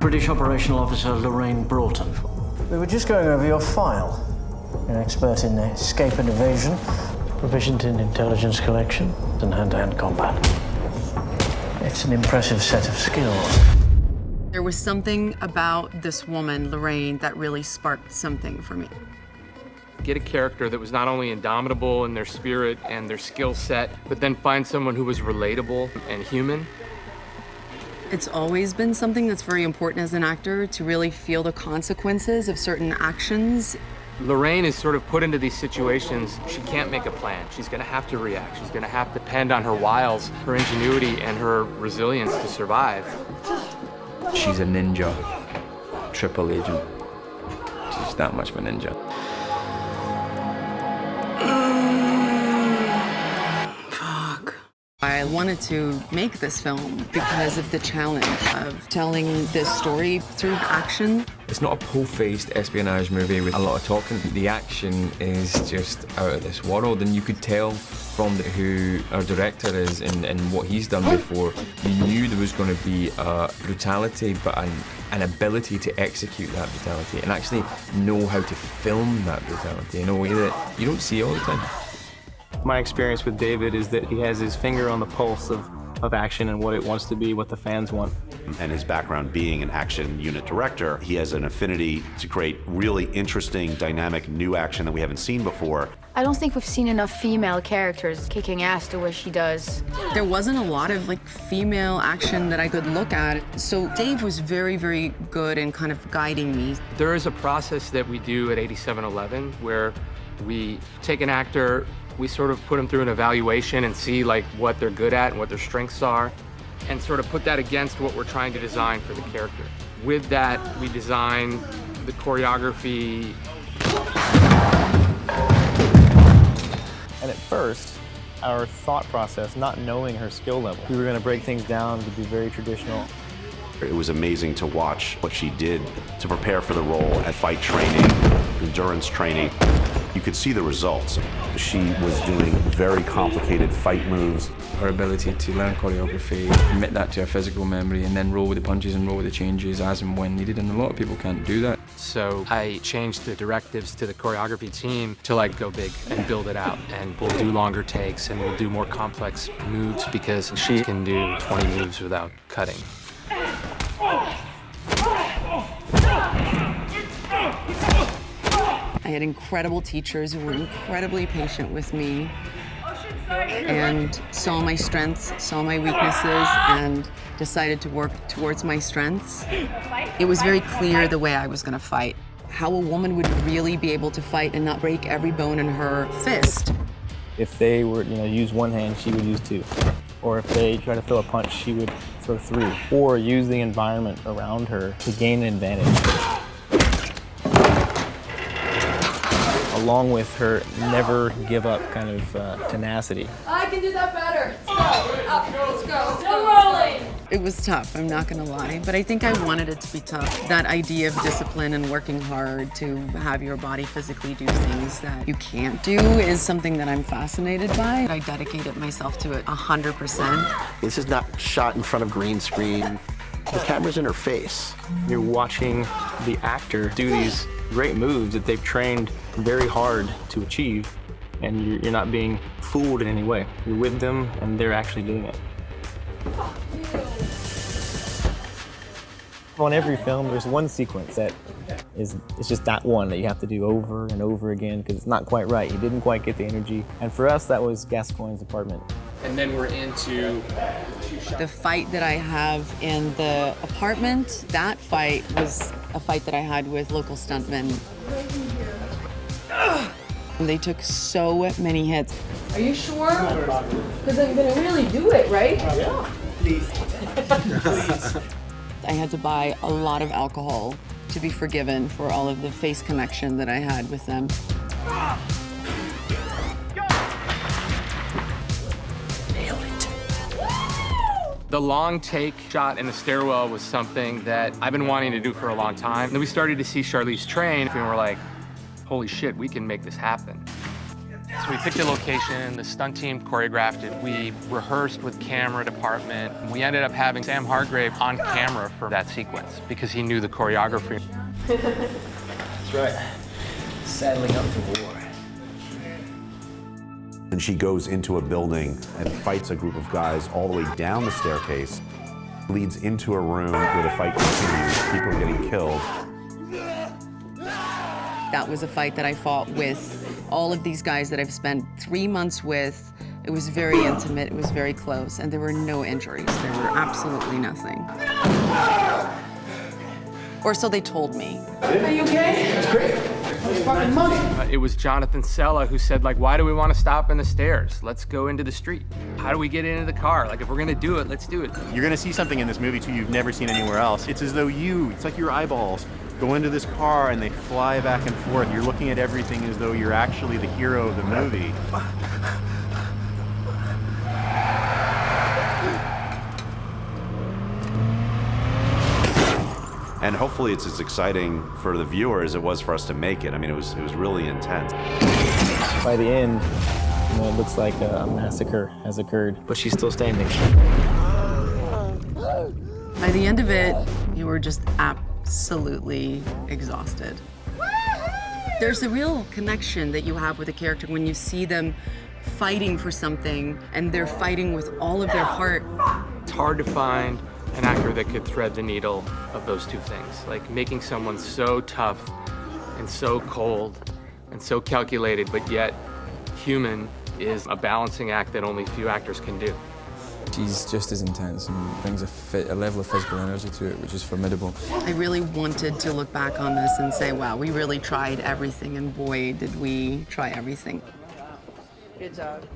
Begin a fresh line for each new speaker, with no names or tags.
British Operational Officer Lorraine Broughton. We were just going over your file. You're an expert in escape and evasion, proficient in intelligence collection and hand-to-hand combat. It's an impressive set of skills.
There was something about this woman, Lorraine, that really sparked something for me.
Get a character that was not only indomitable in their spirit and their skill set, but then find someone who was relatable and human.
It's always been something that's very important as an actor, to really feel the consequences of certain actions.
Lorraine is sort of put into these situations. She can't make a plan. She's gonna have to react. She's gonna have to depend on her wiles, her ingenuity, and her resilience to survive.
She's a ninja, triple agent. She's that much of a ninja.
I wanted to make this film because of the challenge of telling this story through action.
It's not a po-faced espionage movie with a lot of talking. The action is just out of this world, and you could tell from who our director is and what he's done before. You knew there was going to be a brutality, but an ability to execute that brutality and actually know how to film that brutality in a way that you don't see all the time.
My experience with David is that he has his finger on the pulse of action and what it wants to be, what the fans want.
And his background being an action unit director, he has an affinity to create really interesting, dynamic, new action that we haven't seen before.
I don't think we've seen enough female characters kicking ass the way she does.
There wasn't a lot of female action that I could look at. So Dave was very, very good in kind of guiding me.
There is a process that we do at 8711 where we take an actor, we sort of put them through an evaluation and see what they're good at and what their strengths are, and sort of put that against what we're trying to design for the character. With that, we design the choreography.
And at first, our thought process, not knowing her skill level, we were going to break things down to be very traditional.
It was amazing to watch what she did to prepare for the role at fight training, endurance training. You could see the results. She was doing very complicated fight moves.
Her ability to learn choreography, commit that to her physical memory, and then roll with the punches and roll with the changes as and when needed, and a lot of people can't do that.
So I changed the directives to the choreography team to go big and build it out, and we'll do longer takes and we'll do more complex moves because she can do 20 moves without cutting.
I had incredible teachers who were incredibly patient with me and saw my strengths, saw my weaknesses, and decided to work towards my strengths. It was very clear the way I was going to fight, how a woman would really be able to fight and not break every bone in her fist.
If they were, use one hand, she would use two. Or if they try to throw a punch, she would throw three. Or use the environment around her to gain an advantage. Along with her never give up kind of tenacity.
I can do that better. Let's go. Up. Let's go. Still rolling.
It was tough, I'm not gonna lie, but I think I wanted it to be tough. That idea of discipline and working hard to have your body physically do things that you can't do is something that I'm fascinated by. I dedicated myself to it 100%.
This is not shot in front of green screen. The camera's in her face.
You're watching the actor do these great moves that they've trained very hard to achieve, and you're not being fooled in any way. You're with them, and they're actually doing it. On every film, there's one sequence that it's just that one that you have to do over and over again because it's not quite right. You didn't quite get the energy. And for us, that was Gascoigne's apartment.
And then we're into
the fight that I have in the apartment. That fight was a fight that I had with local stuntmen. They took so many hits.
Are you sure? Because I'm gonna really do it, right?
Yeah. Please.
I had to buy a lot of alcohol to be forgiven for all of the face connection that I had with them.
Nailed it.
The long take shot in the stairwell was something that I've been wanting to do for a long time. And then we started to see Charlize train, and we're like, holy shit, we can make this happen. So we picked a location, the stunt team choreographed it, we rehearsed with camera department, and we ended up having Sam Hargrave on camera for that sequence because he knew the choreography.
That's right. Saddling up for war.
And she goes into a building and fights a group of guys all the way down the staircase, leads into a room where the fight continues, people are getting killed.
That was a fight that I fought with all of these guys that I've spent 3 months with. It was very intimate, it was very close, and there were no injuries. There were absolutely nothing. Or so they told me.
Are you okay? That's great. That's fucking money.
It was Jonathan Sella who said, like, why do we want to stop in the stairs? Let's go into the street. How do we get into the car? Like, if we're gonna do it, let's do it.
You're gonna see something in this movie too you've never seen anywhere else. It's as though it's like your eyeballs go into this car and they fly back and forth. You're looking at everything as though you're actually the hero of the movie.
And hopefully it's as exciting for the viewer as it was for us to make it. I mean, it was really intense.
By the end, it looks like a massacre has occurred, but she's still standing.
By the end of it, you were just absolutely exhausted. There's a real connection that you have with a character when you see them fighting for something and they're fighting with all of their heart.
It's hard to find an actor that could thread the needle of those two things, like making someone so tough and so cold and so calculated, but yet human is a balancing act that only few actors can do.
She's just as intense and brings a level of physical energy to it, which is formidable.
I really wanted to look back on this and say, wow, we really tried everything, and boy, did we try everything.
Good job.